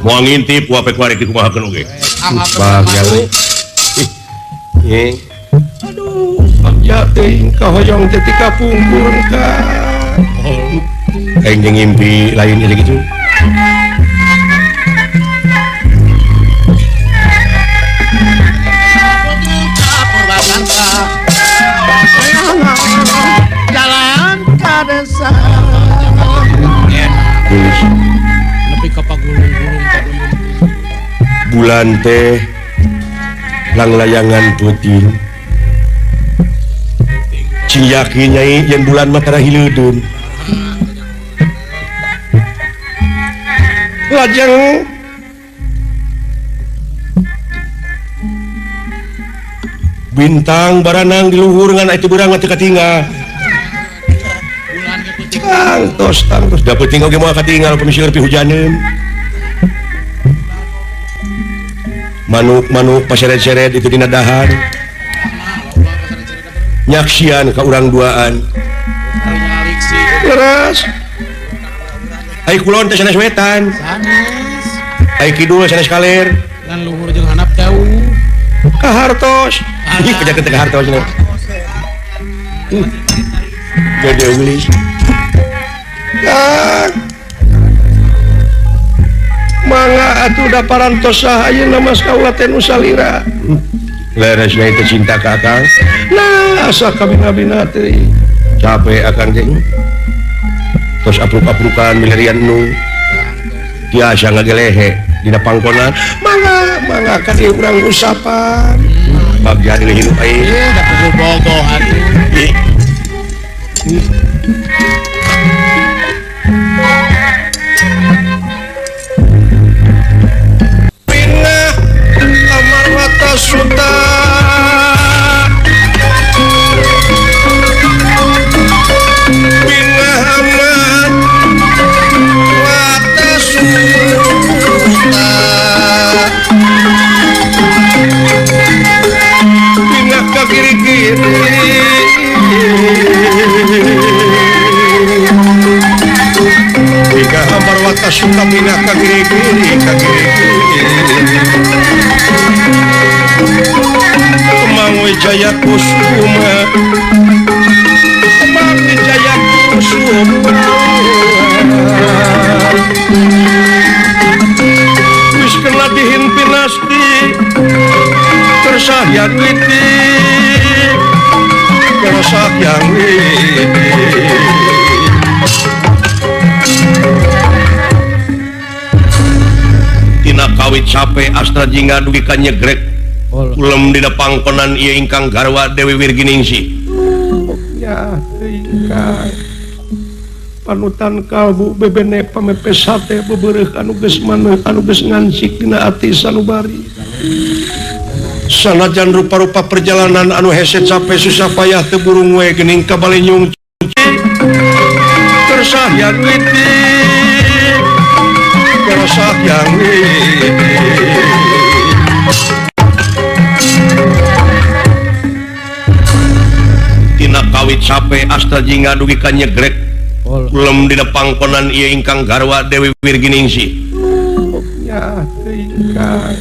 Mau ngintip wape kuarek dikumahakeun oge. Aduh, ya teh kahoyong teh ti kapungkur ka. Aing ngimpi lain ieu gitu. Jalan ka desa. Lebih ke pagulung-gulung Bulan teh lang layangan puting. Cing yakin nyai yen bulan mah tara hileudun. Lajeng Bintang baranang di luhur ngan itu berang teu katinggal. tangtos Da peuting oge moal katinggal pamisieun pi hujaneun. Manuk-manuk paseret-seret itu dina dahar. Nyaksian ka urang duaan. leres. Ai kulon teh sanes wetan. sanes Ai kidul sanes kaler. dan luhur jeung handap jauh Kahartos. Ih pejakeun teh ka hartos. Gede eulis. Kang. Mangga atuh da parantos saha ayeuna mas kaula teh nu salira. Leres na itu cinta ka akang. Nah, asa kabina-bina teh. Capek akang teh. Tos apruk-aprukan milarian nu tiasa ngagelehe dina pangkonan. Mangga ka dieu urang usapan. Bagja di hidup aing. ieu da pukul bogoh atuh Pinah amar mata suta. Pinah amar mata suta. Pinah ke kiri-kiri. Jika hambar wata suka pindah ke kiri-kiri, ke kiri-kiri. Kemang Wijaya Kusuma, Kemang Wijaya Kusuma. Wis kena dihimpin nasti, tersayang witi, tersayang witi. Tina kawit capek astra jingga dugi ka nyegrek. Ulem dina pangkonan ieu ingkang garwa Dewi Wirginingsih. Ya, tingkang panutan kalbu bebene pamepes sate bebereuh anu geus maneuh anu geus ngansik dina ati sanubari. Sanajan rupa-rupa perjalanan anu hese capek susah payah teu burung we geuning ka Balenyung Tersayang witi, tersayang witi. tina kawit capek astra jingga dugi ka nyegrek. Ulem dina pangkonan ieu ingkang garwa Dewi Wirginingsih. Ya, tingkang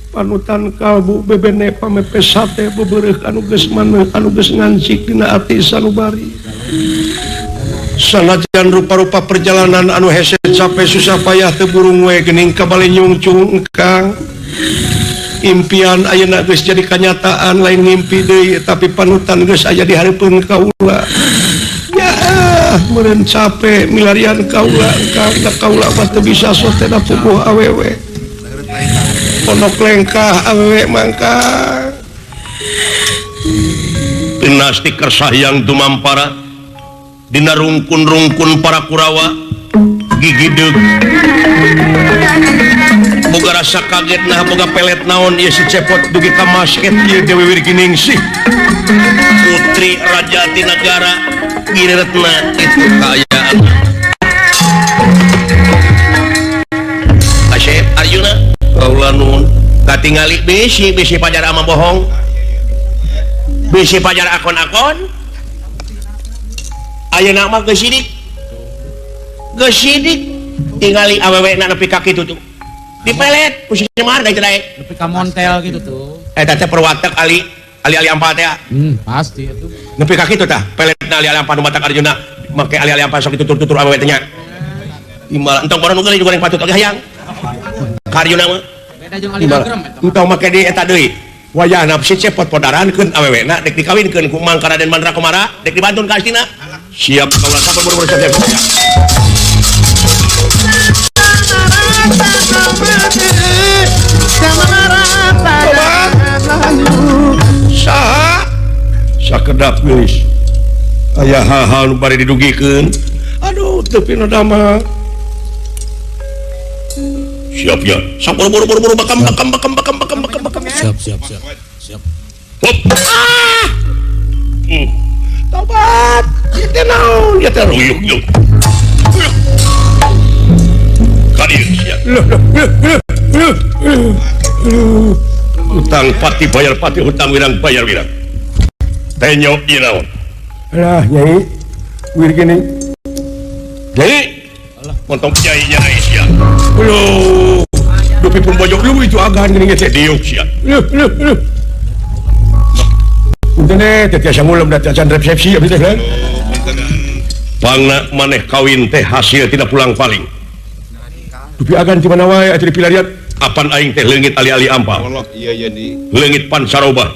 panutan kalbu bebene pamepes sate bebereuh anu geus maneuh anu geus ngansik dina ati sanubari. Sanajan rupa-rupa perjalanan anu hese capek susah payah teu burung we geuning ka Balenyung cungkang. Impian ayeuna geus jadi kenyataan lain ngimpi deui tapi panutan geus aya di hareupeun kaula. Ya, meureun capek milarian kaula kang da kaula mah teu bisa sotena puguh awewe. Pondok lengkah awewe mangka. Dinasti Kersayang dumampara dina rungkun-rungkun para Kurawa gigideug boga rasa kaget nah boga pelet naon ieu si cepot dugi ka masket ieu Dewi Wirginingsih putri raja ti nagara gireretna itu kaayaan Asep Arjuna kaula nuhun katingali bisi pajar ama bohong bisi pajar akon-akon ayeuna mah geus sidik tinggali awewe nepi ka kitu tuh dipelet ku si Semar da cerai nepi ka montel gitu tuh eta teh perwatek ali ampa teh pasti itu nepi ka kitu tah peletna ali ampa nu matak Arjuna make ali ampa sok ditutur-tutur awewe teh nya imbal entong baru nu geuli goreng patut lagi hayang ka Arjuna mah beda jeung ali agrem eta entong make di eta deui wayahna si cepot podarankeun awewena dek dikawinkeun ku Mangka Raden Mandrakumara dek dibantun ka astina siap kaulah sabar buru-buru siap saha sakedap geus aya hal-hal nu bari didugikeun aduh teu pina damang siap ya sabar buru-buru bakam siap hop tobat ieu naon ieu teh yuk kadieu siap utang pati bayar pati hutang wirang bayar wirang tenyo ieu naon lah nyai wir gini jadi montong nyai sia aduh dupi pun bojok lu itu agan gini teh diuk sia untene teh tiasa ngulem da tiasa resepsi abdi teh kan pangna maneh kawin teh hasil tidak pulang paling dupi agan di mana wae atuh dipilariat apan aing teh leungit ali-ali ampa leungit pancaroba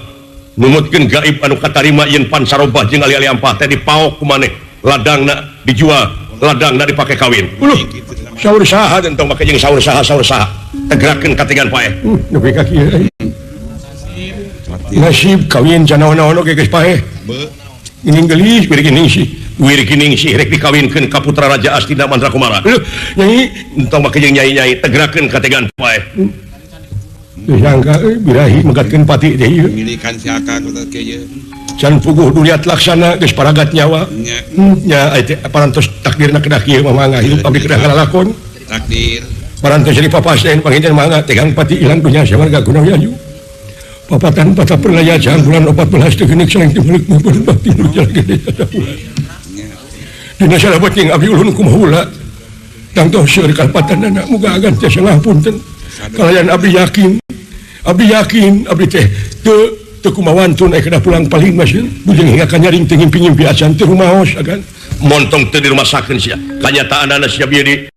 numutkeun gaib anu katarima yen pancaroba jeung ali-ali ampa teh dipaok ku maneh ladangna dijual ladangna dipake kawin saur saha entong make jeung saur saha tegerakeun katingan pae nepi ka kieu nasib kawin canaon-naon oge geus pae ini gelis wir kining si rek dikawinkeun ka putra Raja Astina Mandrakumara nyai entong make jeung nyai-nyai tegerakeun katingan pae disangka birahi megatkeun pati teh ieu milikan si Akang ke ieu can puguh duliat laksana geus paragat nyawa nya teh parantos takdirna kedah kieu mangga hidup abdi kedah ngalakon takdir parantos jadi papasen panginten mangga tegang pati ilang dunya samarga gunawi ayu papatan patah perlaya jang bulan 14 teh geuning saling tibalik maupun bakti nu jalan gede dina salabat jeung abdi ulun kumaha tangtoh seueur kalpatanana muga agan teh ngapunten kalayan abdi yakin abdi teh teu kumawantun kedah pulang paling masih bujeng hingga kanyaring teu ngimpi-ngimpi acan teu rumaos agan montong teu dirumasakeun sia kanyataanna sia bieu di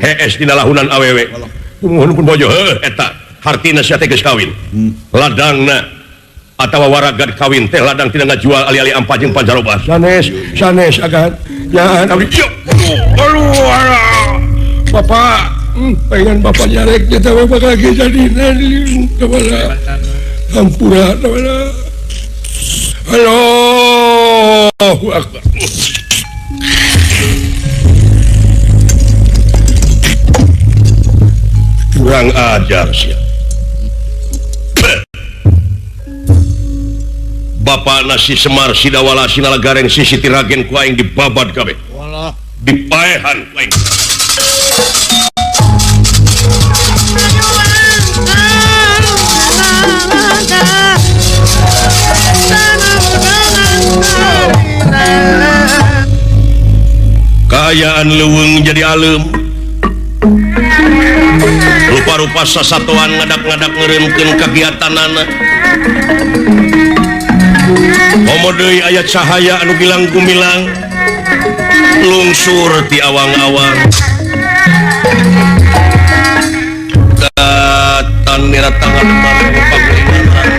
HS dina lahunan awewe mohon pun bojo eta hartina sia teh geus kawin ladangna atawa waragad kawin teh ladang tina ngajual ali-ali ampa jeung pancaroba sanes agan yaan abdi aduh bapak pengen bapak nyarek kita bapak lagi jadi nani kepala hampura kepala Allahu Akbar kurang ajar sia Bapak nasi Semar Sidawala Sinalagareng Sisi Tiragen ku aing dibabad kabeh walah dipaehan ku aing kaayaan leuweung jadi alem rupa-rupa sasatuan ngadak-ngadak ngereumkeun kagiatanana komo deui aya cahaya anu gilang gumilang lungsur ti awang-awang datan niratangan mana pagulingan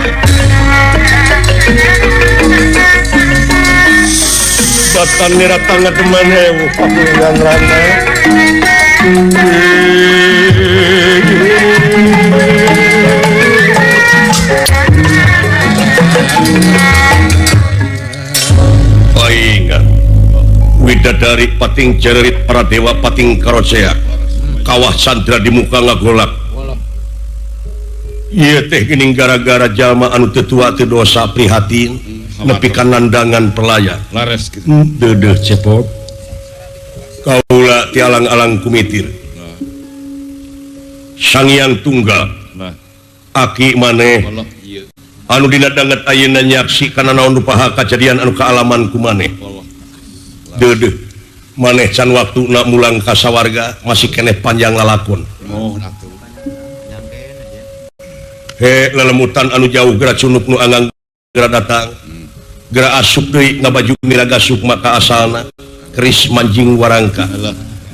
datan niratangan mana pagulingan rana widadari pating jerit para dewa pating karosea kawah sandra di muka ngagolak iya teh geuning gara-gara jalma anu tetua teu dosa prihatin nepi ka nandangan pelaya lares gitu deudeuh cepot kaula ti alang-alang kumitir Sang Hyang Tunggal aki maneh Allah ieu anu dina danget ayeuna nyaksi kana naon rupaha kajadian anu kaalaman ku maneh deudeuh maneh can waktu nak mulang kasawarga masih keneh panjang lalakon lelemutan anu jauh gerak cunuk nu anggang gerak datang gerak asup deui ngabaju miraga sukma ka asalna keris manjing warangka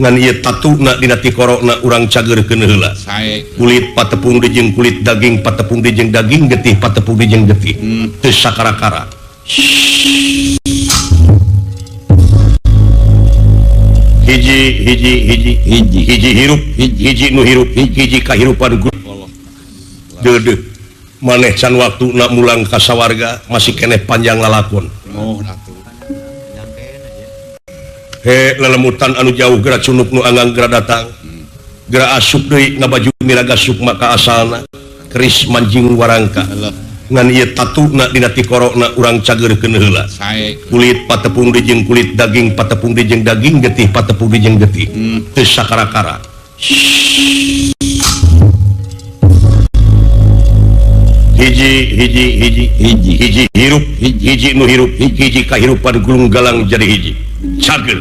ngan ieu tatuna dina tikorona urang cageurkeun heula kulit patepung dijeng kulit daging patepung dijeng daging getih patepung dijeng getih teu sakara-kara hiji hirup hiji nu hirup hiji kahirupan dede maneh can waktu nak mulang kasawarga masih keneh panjang lalakon lelemutan anu jauh gerak cunuk nu anggang gerak datang gerak asup deui ngabaju miraga sukma ka asalna keris manjing warangka ngan ieu tatuna dina tikorona urang cageurkeun heula kulit patepung dijeng kulit daging patepung dijeng daging getih patepung dijeng getih teu sakara-kara hiji hirup hiji nu hirup hiji kahirupan gulung galang jadi hiji cagel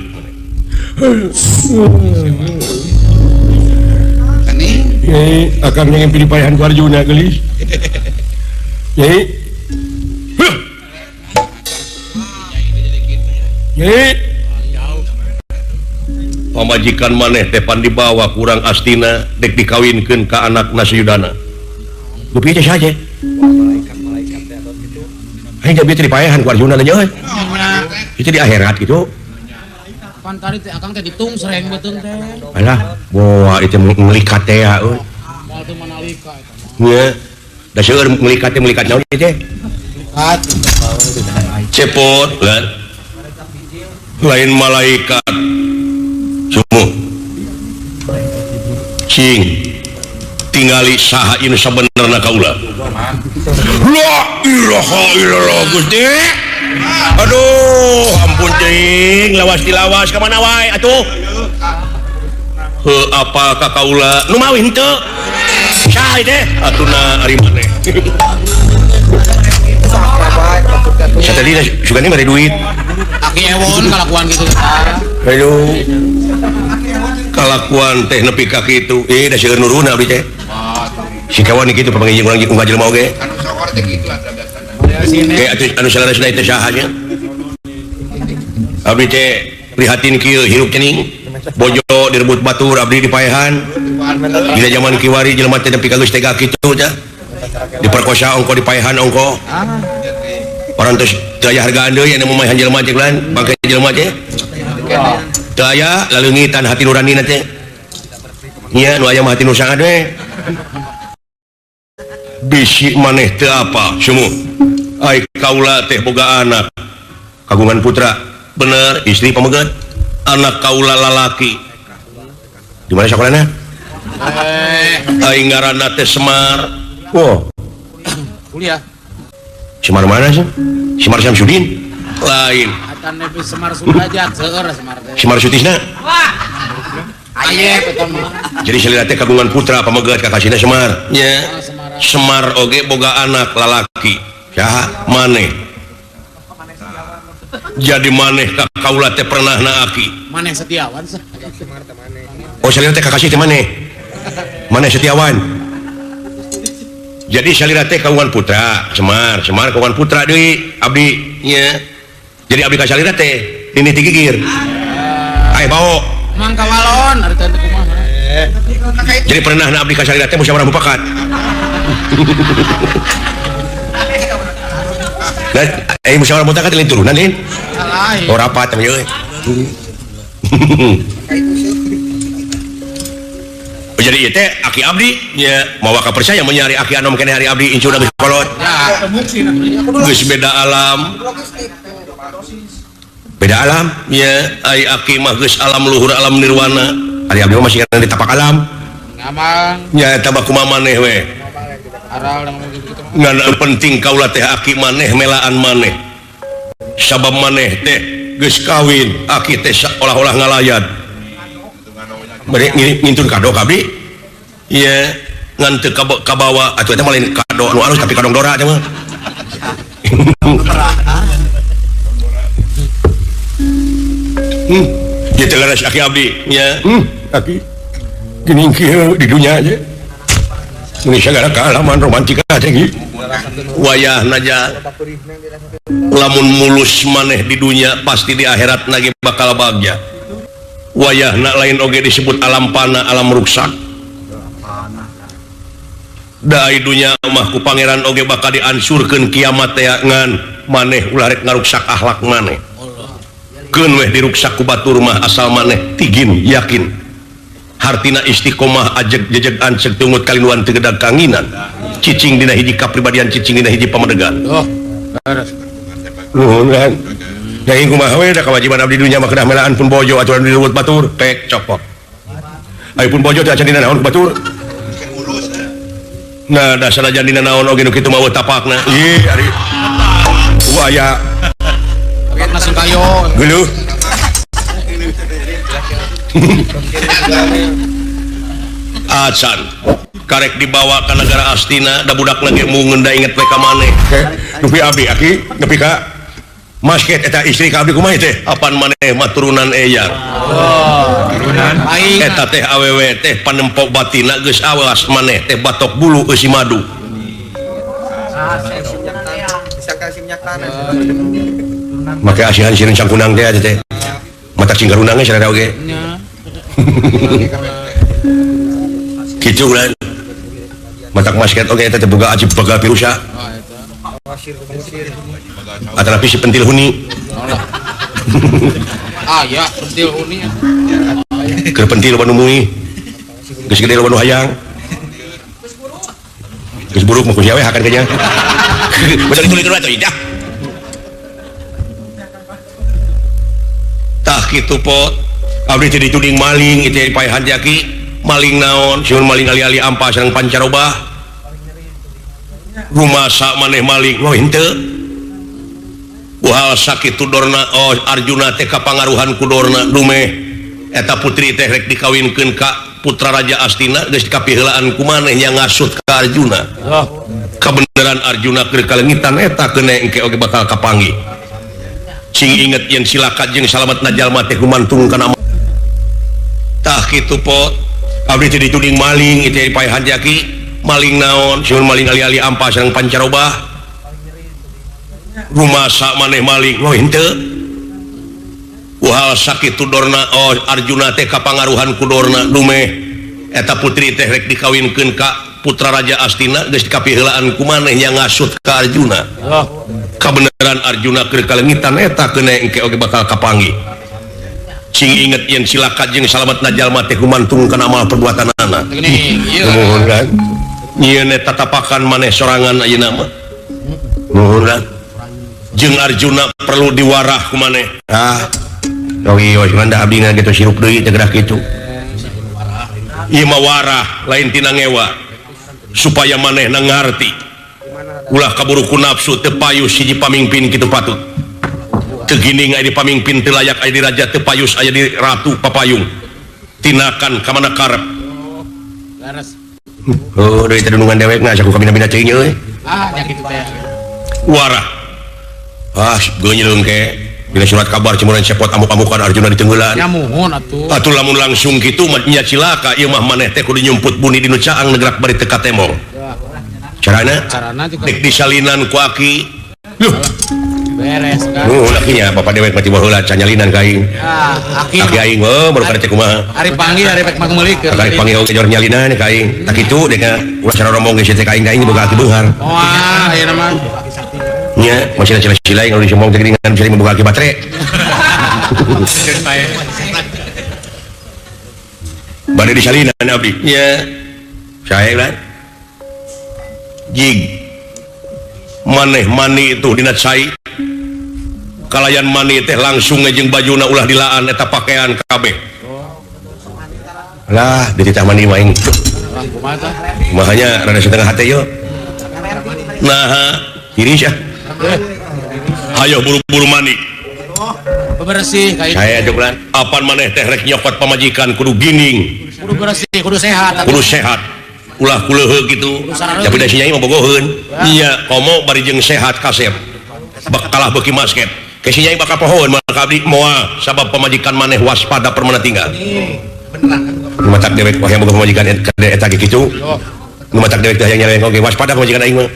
akan mengimpi payahan ku Arjuna gelis pamajikan maneh tepan dibawa kurang astina dek dikawinkeun ka anak Nasuyudana gupi teh saja aing gak bisa dipayahan ku Arjuna teh euy itu di akhirat gitu Pan tadi teh akang teh ditung sereng beuteung teh. alah boa itu melikat teh ya euy Moal teu manalika eta mah. nya da seueur melikat teh melikat naon teh Kat. cepot kan lain malaikat sumu cing tingali saha ieu sabenerna kaula la ilaha illallah Gusti aduh ampun cing lawas dilawas ka mana wae atuh heuh apa ka kaula nu mawin teu saha teh atuna ari maneh satadina sugani mari duit Aki ewon kalakuan gitu tah. ayo kalakuan teh nepi ka kitu da seueur nuruna abdi teh si kawan kitu pamangijing urang unggal jelema oge anu salaras na teh saha nya abdi teh prihatin kieu hirup cening bojo direbut batur abdi dipaehan dina zaman kiwari jelema teh nepi ka geus tega kitu teh diperkosa ongko dipaehan ongko orang teh teu aya hargaan deui anu memaehan jelema teh lan bangke jelema teh teu aya laleungitan hati nurani teh nya nu aya mah hati nu sangat we bisi maneh teu apa sumu ai kaula teh boga anak kagungan putra bener istri pamegat anak kaula lalaki di mana sakolana ai ngaranna teh Semar Kuliah. Semar mana sih Semar Samsudin lain Atan nepi Semar Sudrajat seueur Semar teh. Semar Sutisna Ayep eta mah. jadi salira teh kagungan putra pamegat kakasina Semar nya Semar oge boga anak lalaki saha maneh jadi maneh ka kaula teh pernah naaki Maneh Setiawan sah. oh salira teh kakasih teh maneh Setiawan jadi salira teh kagungan putra Semar kagungan putra deui abdi nya jadi abdi ka salira teh dini tigigir ai bau Mangka walon ari teh kumaha. jadi pernah na abdi ka salira teh musyawarah mufakat dan musyawarah mufakat lain turunan din Lain. oh rapat teh euy jadi ieu teh aki abdi nya mawa ka percaya menyari aki anom keneh hari abdi incuna geus kolot geus beda alam nya ai aki mah geus alam luhur alam nirwana hari abdi masih kana di tapak alam Ngamang nya eta mah kumaha maneh we aral yang gitu. ngan penting kaula teh aki maneh melaan maneh sabab maneh teh geus kawin aki teh olah-olah ngalayat bari ngintun kado ka abdi ieu ngan teu kabawa atuh eta mah lain kado anu alus tapi kadong dora teh mah gitu leres aki abdi nya aki gini kieu di dunia aja ini segala kealaman romantika tinggi wayah naja lamun mulus maneh di dunia pasti di akhirat lagi bakal bahagia wayah nak lain oge disebut alam pana alam ruksak dai dunia mah ku pangeran oge bakal diansurkeun kiamat teh ngan maneh ulah rek ngaruksak akhlak maneh keun weh diruksak ku batur mah asal maneh tigin yakin hartina istiqomah ajeg jejeg anceg tungut kalinuan tegedag kanginan cicing dina hiji kapribadian cicing dina hiji pamadegan nuhun kan yang kumaha we da kewajiban abdi dunya mah kedah melaan pun bojo aturan di leuweut batur pek copot aya pun bojo teh acan dina naon batur nah da sanajan dina naon oge nu kitu mah tapakna ieu ari waya langsung kayo geuleuh acan karek dibawa ke negara Astina da budak lagi mungeun da inget we ka maneh nepi abdi aki nepi ka masket eta istri ka abdi kumaha teh apan maneh mah turunan eyang aing eta teh awewe teh panempok batina geus awas maneh teh batok bulu eusi madu make asihan sieun cangkunang teh teh mata cinggarunang geus ada oge kitu ulah matak masket oge teh boga ajib bagal pirusa atanapi si pentil huni ya pentil uni keur pentil loba nu muih geus gede loba nu hayang geus buruk mah ku sia we hakan kanya bener ditulis dulu atuh dah tah kitu pot abdi teh dituding maling itu paehan jaki maling naon sieun maling ali-ali ampas sareng pancaroba rumasa maneh maling oh henteu uhal sakitu dorna oh Arjuna teh kapangaruhan ku dorna dumeh eta putri teh rek dikawinkeun ka putra raja Astina geus kapiheulaan ku maneh nya ngasut ka Arjuna kabeneran Arjuna keur kalengitan eta keuna engke oge bakal kapanggih sing inget yen silakat jeung salametna jalma teh gumantung kana tah kitu pot abdi teh dituding maling itu paehan jaki maling naon sieun maling ali-ali ampas sareng pancaroba rumasa maneh maling oh henteu uhal sakitu dorna oh Arjuna teh kapangaruhan ku dorna dumeh eta putri teh rek dikawinkeun ka putra raja Astina geus kapiheulaan ku maneh nya ngasut ka Arjuna kabeneran Arjuna keur kalengitan eta keuna engke oge bakal kapanggih sing inget yen silakat jeung salametna jalma teh gumantung kana amal perbuatanana nuhun kan nyieun eta tatapakan maneh sorangan ayeuna mah nuhun kan jeung Arjuna perlu diwarah ku maneh Rogi manda abdi na gitu sirup deui teh gerak kitu ieu mah warah lain tina ngewa supaya maneh ngarti ulah kaburu ku nafsu teu payus hiji pamingpin kitu patut teu gining aya di pamingpin teu layak aya di raja teu payus aya di ratu papayung tinakan ka mana karep oh deui teh dunungan dewek na saku kabina-bina ceuing euy nya kitu teh warah geunyeulung ke bila surat kabar cemuran sepot amuk-amukan Arjuna ditenggelan nya muhun atuh atuh lamun langsung kitu nya cilaka ieu mah maneh teh kudu nyumput buni dinu caang negrak bari teu katemong carana juga dek disalinan ku aki beres kan lakinya bapak dewek mati baheula can nyalinan ka aing aki aing baru kada teh kumaha hari panggil hari pek mageulikeun ari panggil oge jor nyalinan ka aing tak kitu dek ulah cara rombong geus teh ka aing boga aki beunghar wah ayeuna mah nya masih cila-cila yang udah sombong dengan bisa membuka aki baterai badai di salinan abdi nya saya lah jig maneh mani itu dina cai kalayan mani teh langsung ngejeng bajuna ulah dilaan eta pakaian kabeh lah dititah mani maing makanya rada setengah hati yo nah tiris ya ayo buru-buru mani bebersih kayak saya joglan apan maneh teh rek nyokot pamajikan kudu gining kudu bersih kudu sehat ulah kuleuheug kitu tapi da si nyai mah bogoheun iya komo bari jeung sehat kasep kalah beuki masket kesinya bakal pohon maka abdi moal sabab pemajikan maneh waspada permana tinggal matak dewek wah yang boga pemajikan eta ge kitu nu matak dewek teh yang nyeleng oge waspada pemajikan aing mah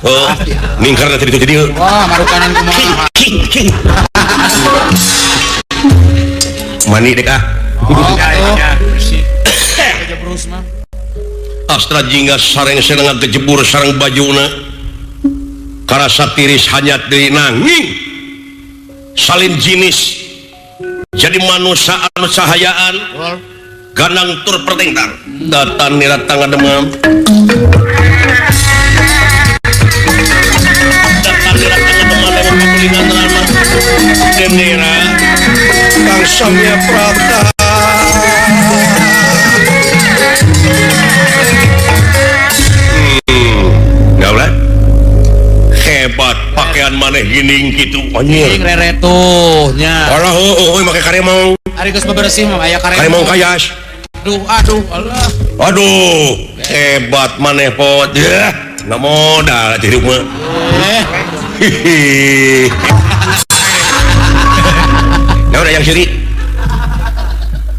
oh ningkar teh ditu jadi wah marukanan kumaha mani dek ah jebrus mah Astra jingga sareng seneng kejebur sareng bajuna karasa tiris hanyat deui nanging salin jinis jadi manusia anu cahayaan ganang tur pertengtar datan nirat tangga demam datan nirat tangga demam lewat pakulingan lama denera Kang Samya Prata gaulah hebat pakaian maneh gining gitu anjir reretuhnya alah make karemong ari geus bebersih mah aya karemong kayas aduh Allah aduh hebat maneh pot ya nggak modal hidup mah ya udah yang siri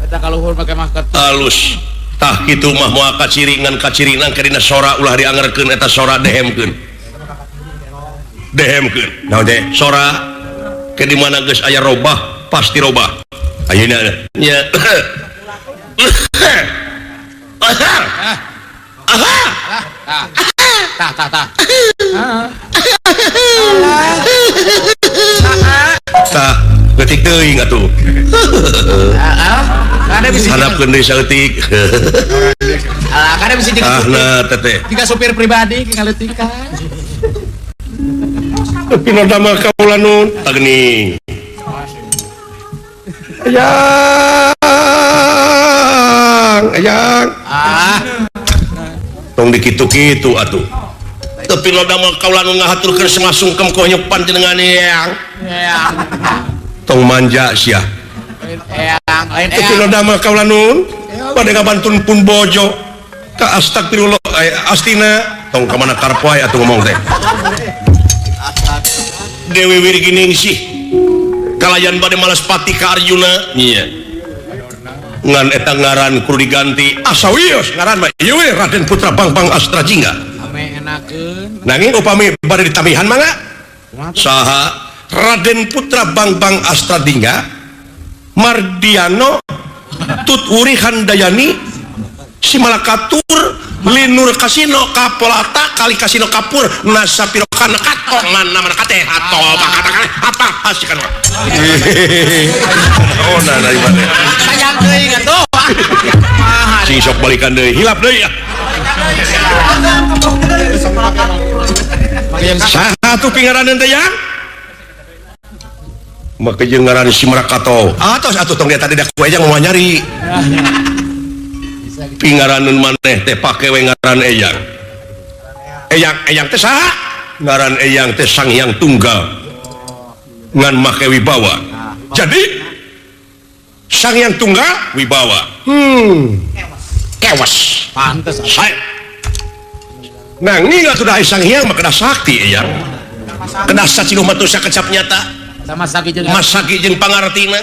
eta kaluhur make masker halus tah kitu mah moal kaciringan kaciringan kadina sora ulah diangerkeun eta sora dehemkeun naon teh sora ke di mana geus aya robah pasti robah ayeuna nya tah tah getik teuing atuh ada bisa harapkeun deui saeutik kada bisa nah teteh tiga supir pribadi ngaleutikkan Pino damel kaula nun tagni ayang tong dikitu-kitu atuh tapi lo damel kaula nu ngahaturkeun semasungkem ku heup panjenengan yang tong manja sia lain Pino damel kaula nun pada ngabantun pun bojo ka astagfirullah astina tong ka mana karpoai atuh ngomong teh Dewi Wirgining sih kalayan bade malas pati ka Arjuna iya ngan eta ngaran kudu diganti asawios ngaran mah ieu we Raden Putra Bangbang Astra Jingga ame enakeun nanging upami bade ditamihan mangga saha Raden Putra Bangbang Astra Jingga Mardiano Tut Uri Handayani Simalakatur Linur Kasino Kapolata Kali Kasino Kapur Nasapiro Kana Katongan nama kate atau apa asikan oh nah dari mana sayang teuing atuh sing sok balikan deui hilap deui ya satu pingaraneun teh ya maka jeung ngaran Simrakato atuh tong dia tadi dak ku ejang mau nyari pingaraneun maneh teh pake we ngaran eyang teh saha ngaran eyang teh Sang Hyang Tunggal ngan make wibawa jadi Sang Hyang Tunggal wibawa kewas pantes saya nanging atuh da Sang Hyang mah kedah sakti eyang kedah sacinuh matusa kecap nyata sama sakit jeung masaki jeung pangartina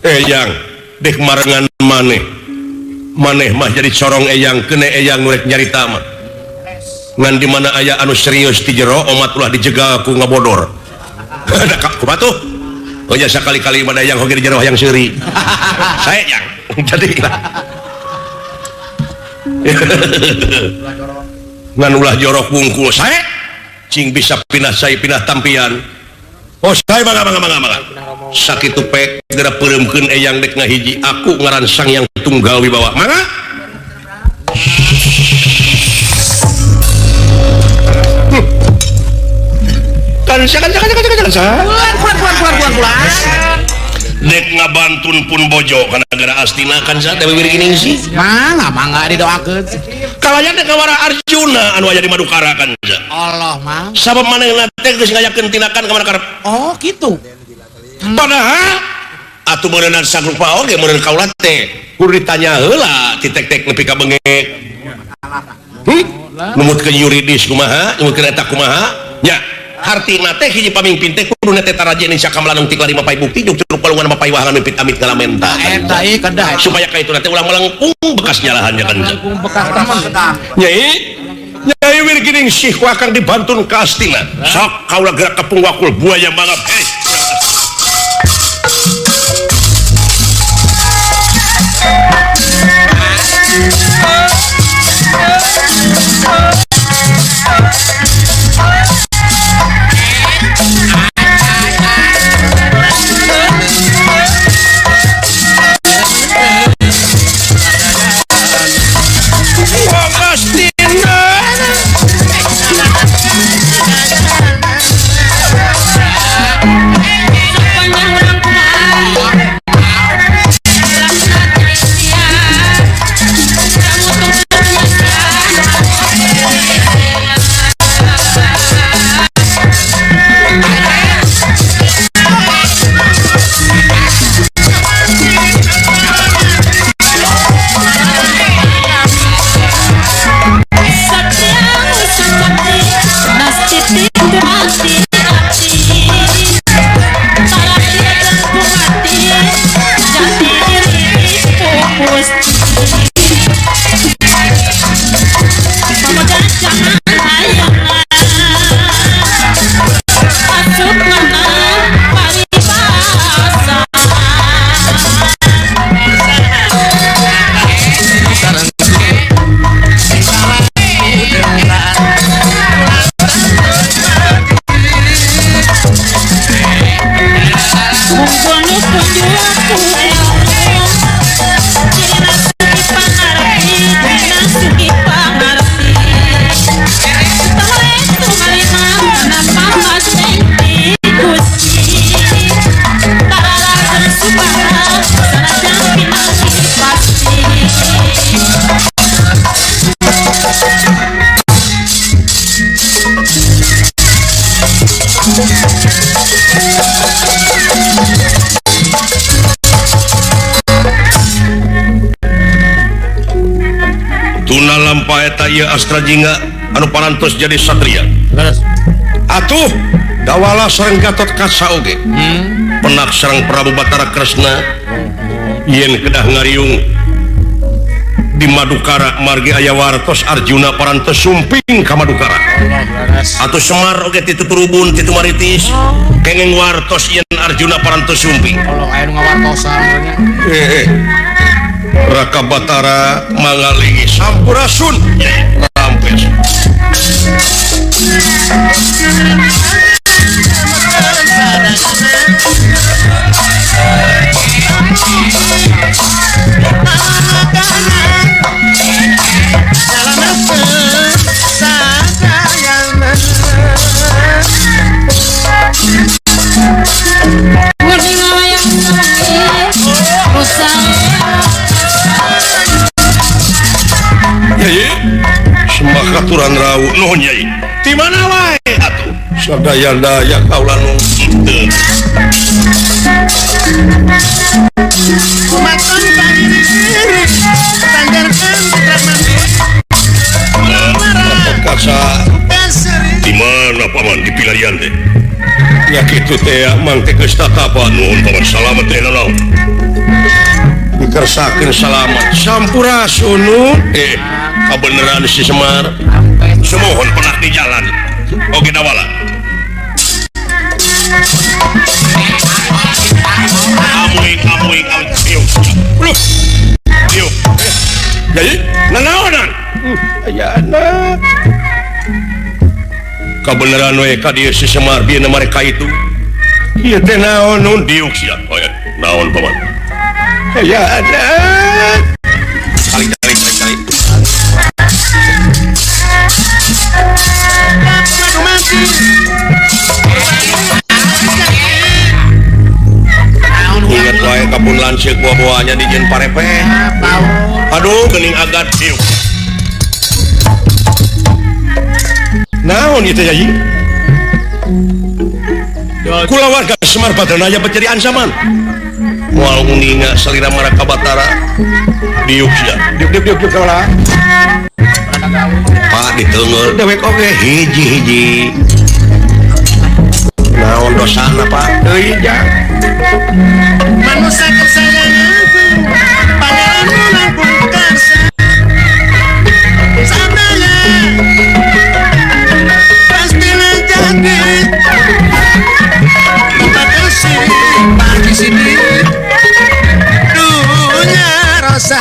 eyang dek marengan maneh mah jadi corong eyang kene eyang nurek nyarita mah ngan di mana aya anu serius di jero omat ulah dijegal ku ngabodor ada kumaha tuh oh ya sakali-kali mah eyang hoge di jero hayang seuri sae yang jadi ngan ulah jorok wungkul sae cing bisa pindah sae pindah tampian oh sae mangga sakitu pek geura peureumkeun eyang dek ngahiji aku ngaran Sang Hyang Tunggal wibawa mangga kan dek ngabantun pun bojo kana gara astina kan sa Dewi Wirgining sih mangga didoakeun kalayan dek ngawara Arjuna anu aya di Madukara kan sa Allah mah sabab manehna teh geus ngayakeun tindakan ka mana karep oh gitu padahal atuh meureunna sagrupa oge meureun kaula teh kudu ditanya heula ti tek-tek nepi ka bengek numutkeun yuridis kumaha numutkeun eta kumaha nya artina teh hiji pamimpin teh kudu teh taraja Indonesia kamlanung ti kelima pai bukti juk curug palungan mapai wahangan mimpin amit ngalamenta Eta ieu kedah. supaya ka itu teh ulah melengkung bekas nyalahannya kan Langkung bekas teman. Nyai wirgining sih wakang dibantun ka astina sok kaula gerak ke pungwakul buaya mangap tuna lampa eta ieu Astra Jingga anu parantos jadi satria atuh dawala sareng Gatot Kaca oge penak sareng Prabu Batara Kresna yen kedah ngariung di Madukara margi aya wartos Arjuna parantos sumping ka Madukara atuh Semar oge ti tuturubun ti Tumaritis kenging wartos yen Arjuna parantos sumping Kalau aya nu ngawartosan Raka Batara mangalingi Sampurasun rampes semakaturan rau nuhun Nyai di mana wae atuh sadaya-daya kaula nu kieu kumaton bagi sandarkan Kaca di mana paman di pilarian teh nya kitu teh mang teh geus tatapa nuhun paman salamet teh naon dikersakeun salamet Sampurasun kabeneran si Semar semohon pernah di jalan oke dawala amuing yuk jadi nanaonan ayana kabeneran we ka dieu si Semar bieu mereka itu ieu teh naon nun diuk sia naon paman ayana kali ingat wae kapun lanceuk buah-buahnya di jen parepe aduh geuning agat diuk naon ieu teh Yayi kula warga Semar Badrana aya beceri ancaman moal uninga salira Raka Batara diuk sia diuk kaula Pak diteungeur dewek oge hiji-hiji dosa Pak manusia kesayangan pangeran Lampung Karsa sadaya pasti jadi tempat kasih pagi sini dunia rasa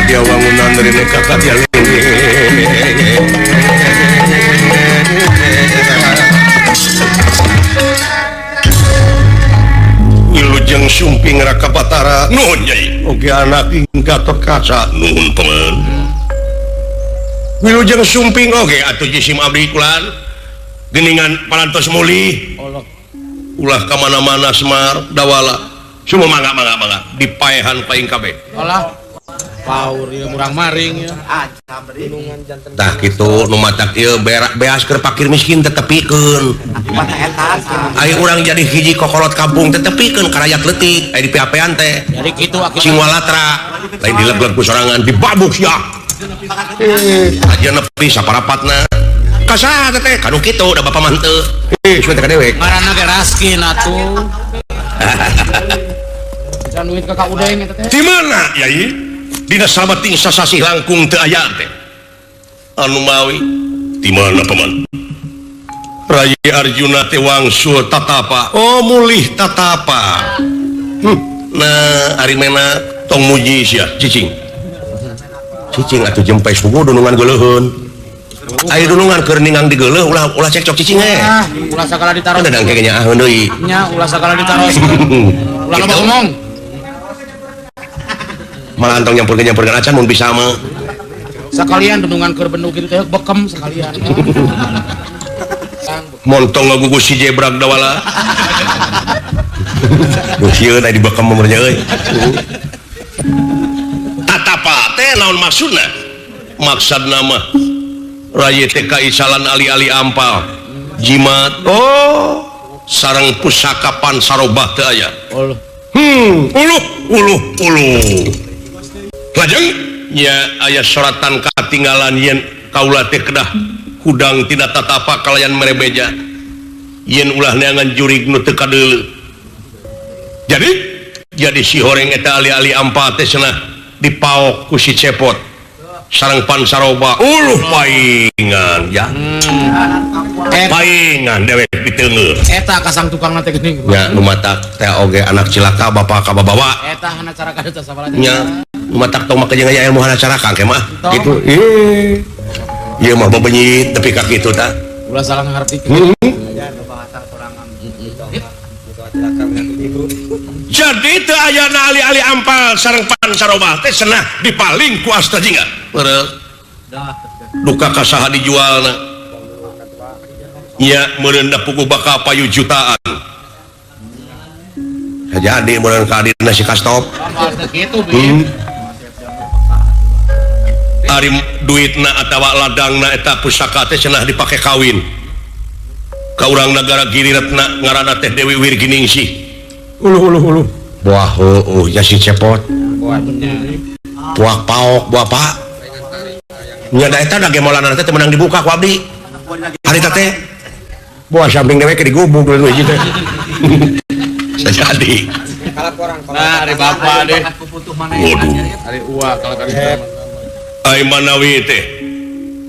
dia wangunan dari kakak dia Wilujeng sumping Raka Batara nuhun Nyai oge anak Gatot Kaca nuhun teman Wilujeng sumping oge atuh jisim abdi kulan geningan parantos muli ulah kamana-mana Semar Dawala semua mangga dipaehan paing kabeh olah paur ieu murang maring ya tah kitu nu matak ieu beas keur fakir miskin tetepikeun aya urang jadi hiji kokolot kampung tetepikeun ka rakyat leutik aya di piapean teh jadi kitu sing walatra lain dilegleg ku sorangan dibabuk sia aja nepi saparapatna kasaha teh kanu kitu da bapa mah henteu suwe teh ka dewek ngaranna ge raskin atuh can duit ka udeng eta teh di mana Yai dina sabating sasasih langkung teu aya teh anu mawi di mana paman Rai Arjuna teh wangsul tatapa oh mulih tatapa nah ari mena tong muji sia cicing atuh jempe subuh dunungan geuleuheun aya dunungan keur ningang digeuleuh ulah cekcok cicing ulah sakala ditaros dadang kayaknya ahun deui nya ulah sakala ditaros ulah loba ngomong malah antong nyampurkeun acan mun bisa mah sekalian dunungan keur benduk kitu teh bekem sekalian montong ngagugus si jebrag dawala duh sieun aya di bekem umurnya euy tatapa teh naon maksudna maksudna mah raya teh kaisalan ali-ali ampal jimat oh sareng pusaka pansarobah teu aya uluh lajeng nya aya suratan katinggalan yen kaula teh kedah hudang tidak tatapa kalayan merebeja yen ulah neangan jurig nu teu kadeuleu jadi si horeng eta ali-ali ampa teh cenah dipaok ku si cepot sareng pancaroba paingan ya paingan dewek diteungeur eta kasang tukang teh geuning nya nu matak teh oge anak cilaka bapak ka babawa eta hana cara kada sabaraha nya nu matak tong make jeung aya ilmu hana cara kang mah gitu ieu mah bebenyit tapi ka kitu tah ulah salah ngarti jadi teu ayana ali-ali ampal sareng pancaroba teh cenah dipaling ku asta jingga duka ka saha dijualna nya meureun da puguh bakal payu jutaan jadi meureun ka adina si kastop kitu ari duitna atawa ladangna eta pusaka teh cenah dipake kawin ka urang negara Giriretna ngaranna teh Dewi Wirginingsih uluh buah ya si cepot buah paok buah pak nya da eta da gemolana teh menang dibuka ku abdi hari teh buah samping dewe ke digubuk dulu hiji teh sajadi nah ari bapa deh waduh ari uwa kalau kali ai manawi teh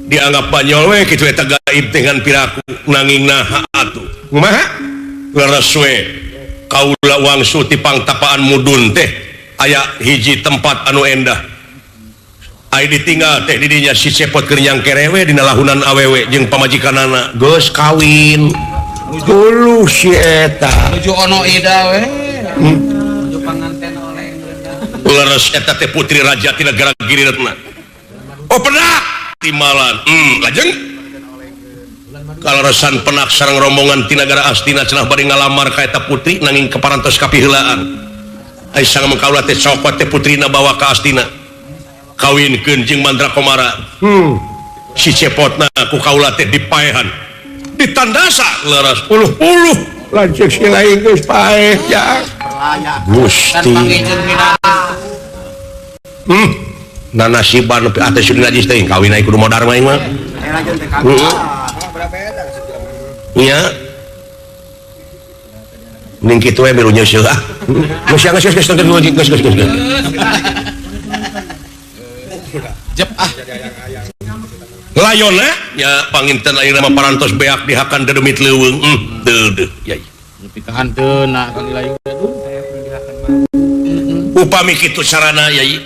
dianggap banyol we kitu eta gaib dengan piraku nanging naha atuh kumaha leres we kaula wangsu ti pangtapaan mudun teh aya hiji tempat anu endah ai ditinggal teh di dinya si cepot keur nyangkerewe dina lahunan awewe jeung pamajikanana geus kawin dulu si eta nuju ono ida we nuju panganten oleh leres eta teh putri raja ti negara Giriretna oh penak timalan lajeng kaleresan penak sareng rombongan ti nagara Astina cenah bari ngalamar ka eta putri nanging keparantos kapiheulaan ai sang mangkaula teh cokot teh putrina bawa ka Astina kawinkeun jeung Mandrakomara si cepotna ku kaula teh dipaehan ditandasa leres uluh lanceuk si lain geus paeh ya dan panggilkeun nanasiban atuh sudah najis teh kawin ai kudu modar mah mah iya ning kitu we milu nyeuseul ah geus jep layona nya panginten ayeuna mah parantos beak dihakan dedemit leuweung deudeuh yai pikahanteun na kang layu upami kitu sarana yai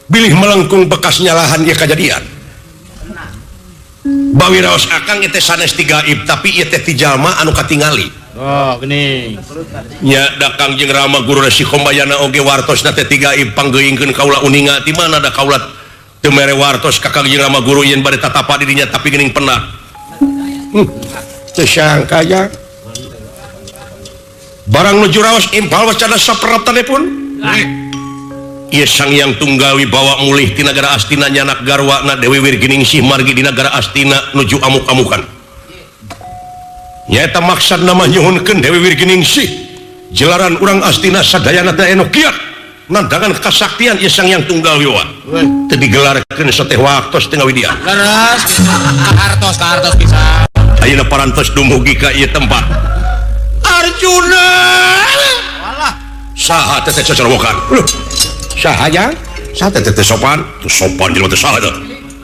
bilih melengkung bekasnya lahan ieu kajadian bawi raos akang teh sanes ti gaib tapi ieu teh ti jalma anu katingali oh geuning nya dakang jeung Rama guru si Kombayana oge wartosna teh ti gaib panggeuingkeun kaula uninga ti mana da kaula teu mere wartos kakang jeung Rama guru yen bade tatapa di dinya tapi geuning pernah teu sangka ya barang nuju raos impal wacana saperetanipun ieu Sang Hyang Tunggal Wibawa mulih ti nagara Astina nyanak garwana Dewi Wirginingsih margi di nagara Astina nuju amuk-amukan nyaeta maksud nama nyuhunkeun Dewi Wirginingsih jelaran urang Astina sadayana teh eno kiat nandangan kasaktian ieu Sang Hyang Tunggal Wibawa teu digelarkeun sateh waktos teu ngawidian leres hartos pisan ayeuna parantos dumugi ka ieu tempat Arjuna walah saha teh teh cocorowokan sahaja saha teh teh sopan tu sopan jelema teh saha teh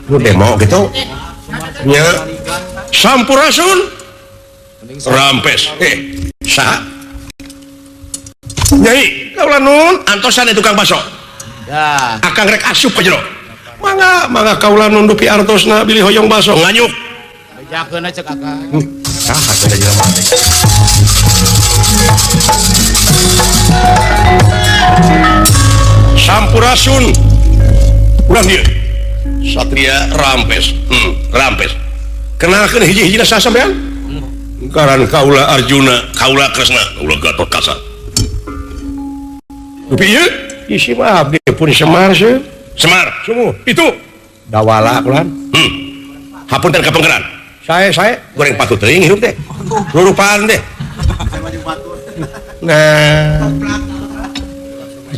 nu demo gitu nya sampurasun rampes saha nyai kaula nun antosan tukang baso dah akang rek asup ka jero mangga kaula nundupi artosna bilih hoyong baso nganyuk bejakeun aja kakak saha teh jelema teh sampurasun urang dieu satria rampes rampes kenalkeun hiji-hijina saha sampean karan kaula Arjuna kaula Kresna kaula Gatotkaca tapi ieu isi mah abdi pun Semar seuh Semar sumuh itu dawala kulan hapunten kapengkeran sae goreng patut teuing hirup teh rurupaan teh nah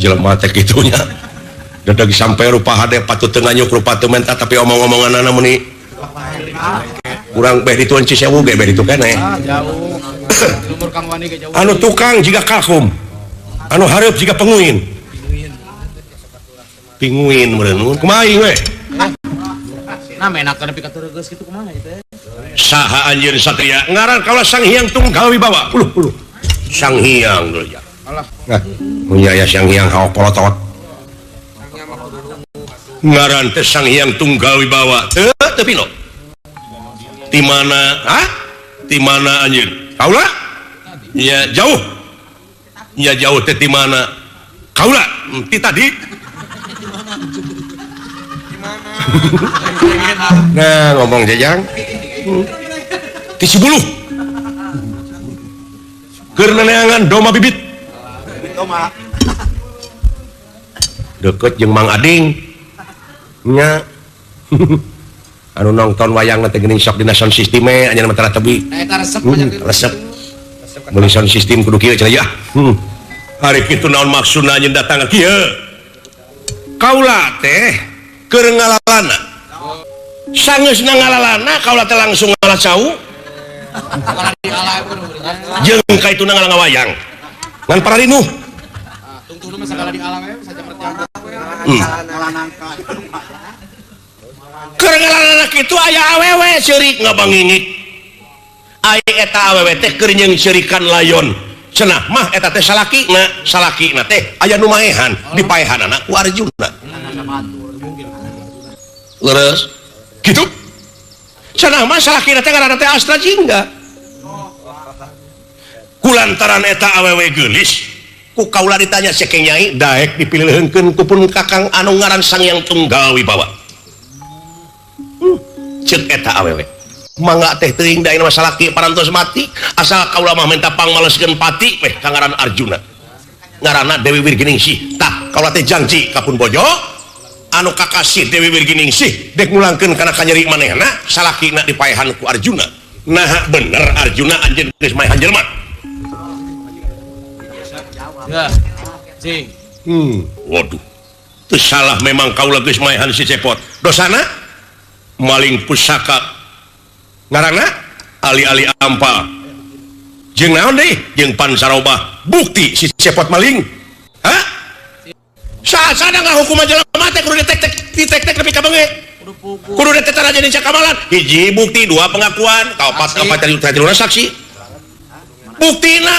jelema teh kitunya dadag sampai rupa hade patut teu nganyuk rupa teu menta tapi omong-omonganna meni urang beh dituan Cisewu ge beh ditu keneh jauh umur Kang Wani ge jauh anu tukang jiga kalkum anu hareup jiga penguin pinguin merenung kumaha we Nah menak kana pikatureugeus kitu kumaha teh. saha anjeun satria ngaran kaula Sang Hyang Tunggal Wibawa Sang Hyang dulu ya punya ya Sang Hyang haok polotot ngaran teh Sang Hyang Tunggal Wibawa teu pino di mana anjeun kaula ya jauh teh di mana kaula ti tadi nah ngomong jajang di Cibuluh keur neneangan doma bibit deket jeung Mang Ading nya anu nonton wayang teh geuning sok dina sound system anya mah tara tebi Eta resep banyak resep meuli sound system kudu kieu cenah ya hari kitu naon maksudna nyeun datang kieu kaula teh keur ngalalana sangeusna ngalalana kaula teh langsung ngalacau Kalau di alam jeung kaituna ngalangawayang ngan para rinuh tungtung mah sagala di alam saja percaya. keur ngalalana kitu aya awewe seurik ngabangingik aya eta awewe teh keur nyeung seurikan layon cenah mah eta teh salakina teh aya nu maehan dipaehanana ku Arjuna leres gitu cenah mah salakina teh ngaranna teh Astra Jingga kulantaran eta awewe geulis ku kaula ditanya sekeng nyai daek dipilihkeun ku pun kakang anu ngaran Sang Hyang Tunggal Wibawa ceuk eta awewe mangga teh teuing da ina salaki parantos mati asal kaula mah minta pangmaleskeun pati weh ka ngaran Arjuna ngaranna Dewi Wirginingsih tah kaula teh janji ka pun bojo anu kakasih Dewi Wirginingsih dek ngulangkeun kana kanyeri manehna salakina dipaehan ku Arjuna nah bener Arjuna anjeun geus maehan jelema Ya. Cing. Waduh teu salah memang kaula geus maehan si Cepot dosana maling pusaka ngaranna ali-ali ampal jeung naon deui jeung pansarobah bukti si Cepot maling hah saha-saha ngahukum jelema teh kudu ditek-tek nepi ka beungeut kudu ditetara jadi cakamalan hiji bukti dua pengakuan kaopat tadi saksi buktina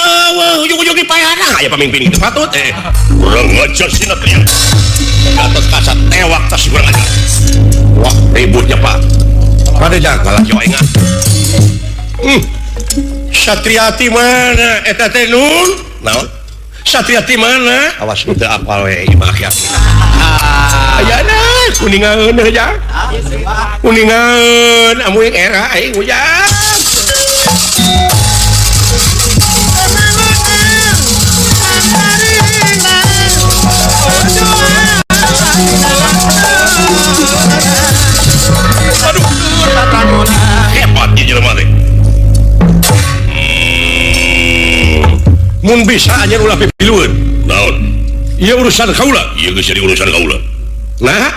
ujung-ujung dipaehanna aya pamimpin kitu patut urang ngajar sina teh Gatot Kaca tewak tas urang aja wah ributnya Pak pada jangkala jawa ingat Satriati mana eta teh nun naon Satriati mana awas nu teu apal we imah ya ayana kuningaeun aja kuningaeun amun era aing ujang hebatnya jelema teh mun bisa anya ulah pipilueun naon ieu urusan kaula ieu geus jadi urusan kaula nah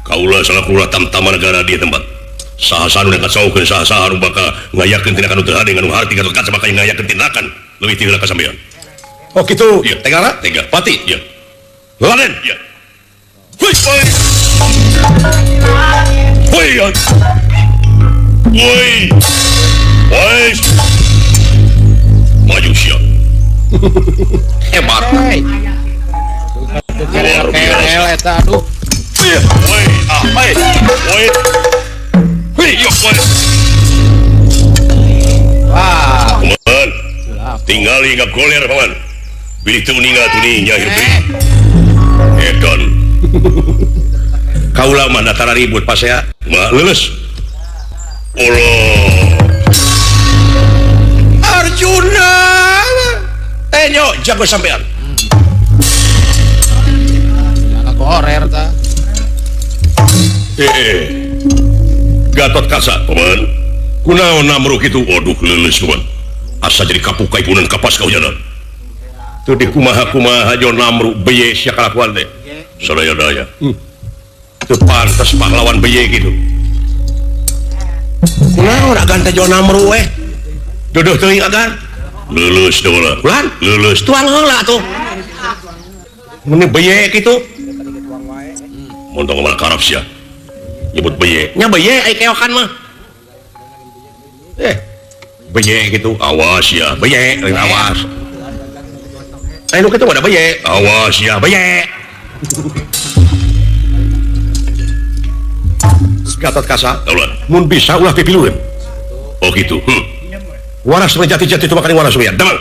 kaula salaku ulah tamtama negara di tempat saha-saha nu ngacaukeun saha-saha nu bakal ngayakeun tindakan nu teu hade nganu harti Gatot Kaca bakal ngayakeun tindakan leuwih ti heula ka sampean oh kitu ieu tega pati ieu Raden ieu hoi maju siap hebat Kerel eta aduh. Wah, Paman, tinggal hingga goler Paman. Pilih tuninga tuninya hidup edan. Kaulah mana tara ribut pas ya, mak lulus. Allah. Arjuna, tenyo jago sampean. jangan korer ta. Gatot Kaca, Paman. Kunaon namruk itu, waduh lulus Paman. Asa jadi kapukai punan kapas kau jalan. Tu di kumaha-kumaha jo namruk beye sia kalakuan teh. Sadaya-daya. Teu pantes pahlawan beye gitu. Kunaon agan teh jo namruk we? Dodoh teuing agan. Lulus teh ulah. Ulan? Lulus tuang heula atuh. Mun beye kitu. montong ngomong karap sia nyebut beye nya beye ai keokan mah beye gitu awas ya beye lain awas nu kitu ada beye awas ya beye Gatot Kaca mun bisa ulah pipilueun oh gitu waras jati-jati itu makanya waras ya damang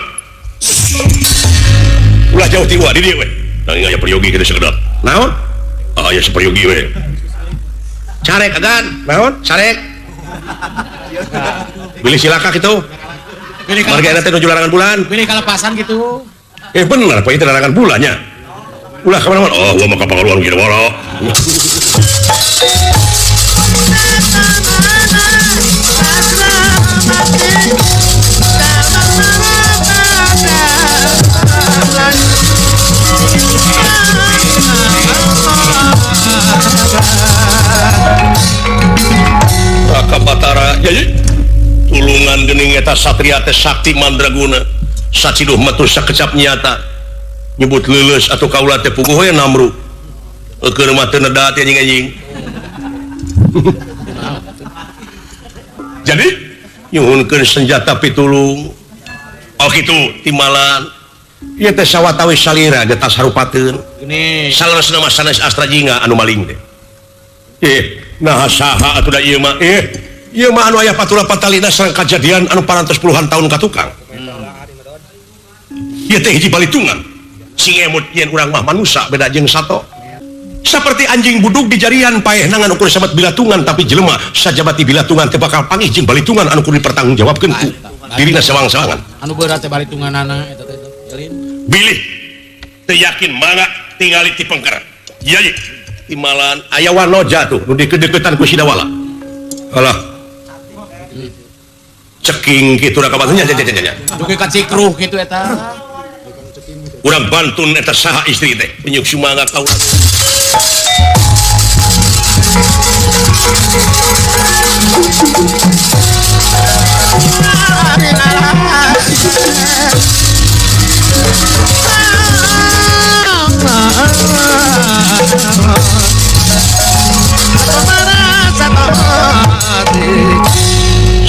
ulah jauh ti di dieu we nang aya peryogi kita sekedap naon aya saperyogi we carek agan naon carek bilih silaka kitu marga teh nuju larangan bulan pilih kalepasan gitu bener apa itu larangan bulannya ulah kemana-mana oh gua mah kapangaruan kieu waro Raka Batara tulungan gening eta satria teh sakti mandraguna saciduh metu sakecap nyata nyebut leuleus atuh kaula teh puguh we namru keur mah teu neda teh anjing jadi nyuhunkeun senjata pitulung oh kitu timalan ieu teh sawatawis salira getas harupateun gini salesna mah sanes astra jingga anu maling teh nah saha atuh da ieu mah ieu mah anu aya patula patalina sareng kajadian anu parantos puluhan tahun ka tukang ieu teh hiji balitungan sing emut yen urang mah manusia beda jeung sato seperti anjing buduk di jarian paehna ngan ukur sabat bilatungan tapi jelema sajabati bilatungan teu bakal panggih jeung balitungan anu kudu dipertanggungjawabkeun ku dirina sawang-sawangan anu berat teh balitunganana eta teh jalin bilih teu yakin mangga tingali ti pengker ieu timalan aya wanoja tuh nu dikedeketan ku Sidawala alah ceking kitu raka batunya nya duge ka Cikruh kitu eta urang bantun eta saha istri teh penyuk sumangga kaula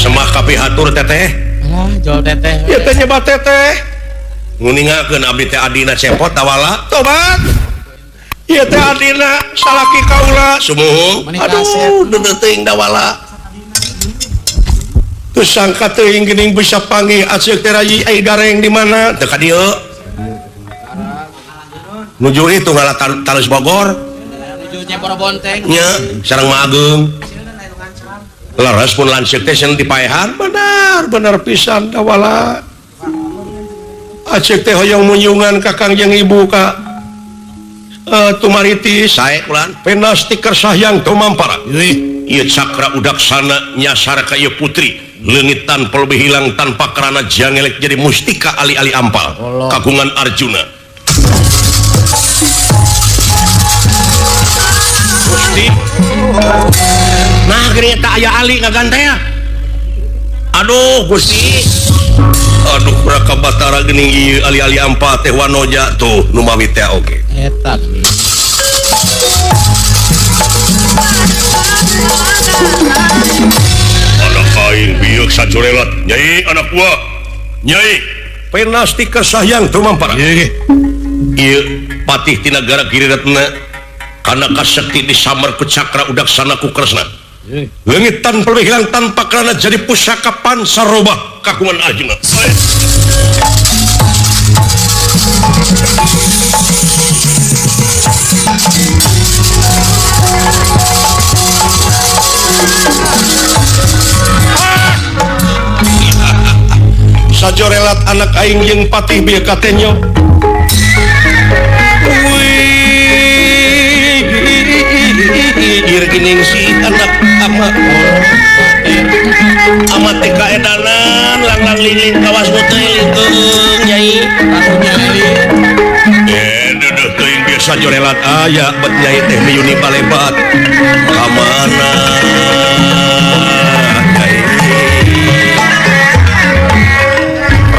semah kapihatur teteh alah jol teteh ieu teh nyebat teteh nguningakeun abdi teh adina cepot tawala tobat ieu teh adina salaki kaula sumuhung aduh deuneu teuing dawala teu sangka teuing geuning bisa panggih aceuk teh rayi ai gareng di mana teu ka dieu nuju itu ngalah Talus Bogor nuju Nyeporo Bonteng nya sareng Maageung leres pun lanceuk teh sen dipaehan benar pisan dawala aceuk teh hoyong munyungan ka Kangjeng Ibu ka tumariti sae kulan pena stiker sahyang tumampara ieu cakra udaksana nyasar ka ieu putri leungit tanpa lebih hilang tanpa kerana jangelek jadi mustika ali-ali ampal kagungan Arjuna Gusti nah gini tak aya ali ngagantea aduh Gusti aduh Raka Batara geuning ieu ali-ali ampal teh wanoja tuh nu mawi teh oge eta anak kain bieu sacurelat nyai anak buah nyai pena stiker sahyang tumampara ieu patih ti nagara Giriratna karena kasakti disamar ku cakra udaksana ku Kresna leungit tanpa lebih hilang tanpa kerana jadi pusaka pansarobah kagungan Arjuna sajorelat anak aing jeung patih bieu katenyo ir geuning si anak amat teh kaedanan lang-lang lilin kawas nu teh lingkeung nyai rasunya lili duduh teuing biasa jorelat aya bet nyai teh miyuni balebat ka mana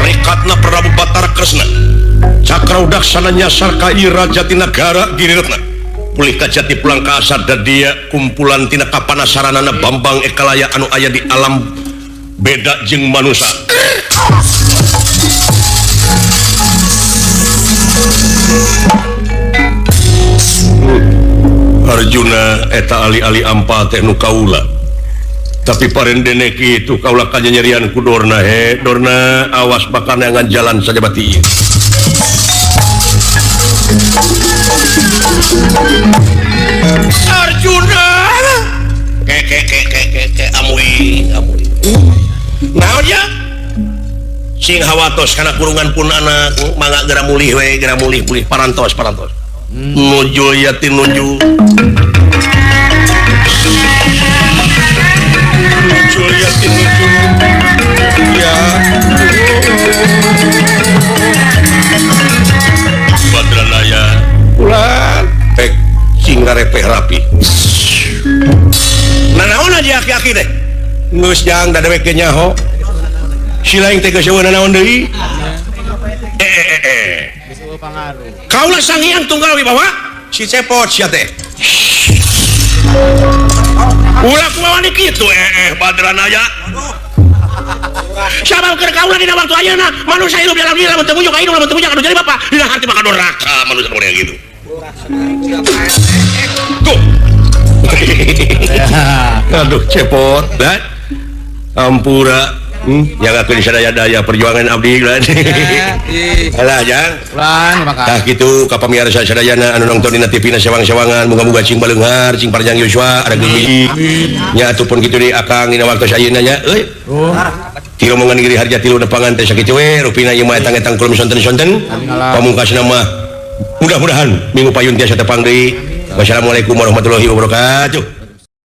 rekatna Prabu Batara Kresna cakra udaksana nyasar ka ieu Raja ti nagara Giriratna pulih kajati pulang ka asar dan dia kumpulan tina kapanasaranana Bambang Ekalaya anu aya di alam beda jeung manusia. Arjuna eta ali-ali ampal teh nu kaula. Tapi parendene kitu kaula kanyerian ku dorna dorna awas bakal neangan jalan saja bati. Arjuna ke amui naon ya sing hawatos kana kurungan pun anak mangga gera mulih we gera mulih parantos nuju yatin nuju ya Badranaya ulah pek sing ngarepeh rapi. Nah naon aja aki-aki teh geus jang da dewek nyaho silaing teh geus eueun naon deui Disuruh pangaruh. kaulah sang hyang tunggal wibawa si cepot sia teh ulah kumaha kitu Badranaya sabab keur kaulah dina waktu ayeuna manusia hidup dalam diri lamun teu munjuk ka hidup lamun teu munjuk anu jadi bapa dina hati bakal doraka manusia model gitu tuh aduh cepot dan ampura yang aku disadaya-daya perjuangan abdi lah alah jang Ulan makasih. tah kitu ka pamirsa sadayana anu nongton dina TV na sewang-sewangan muga-muga cing baleunghar cing parjang Yuswa ada geugi nya atupun kitu deui akang dina waktu sayeuna nya euy ti rombongan giri harja tilu nepangan teh sakitu we rupina ieu mah etang-etang kulum sonten-sonten pamungkasna mah mudah-mudahan minggu payun tiasa tepang deui. Wassalamualaikum warahmatullahi wabarakatuh.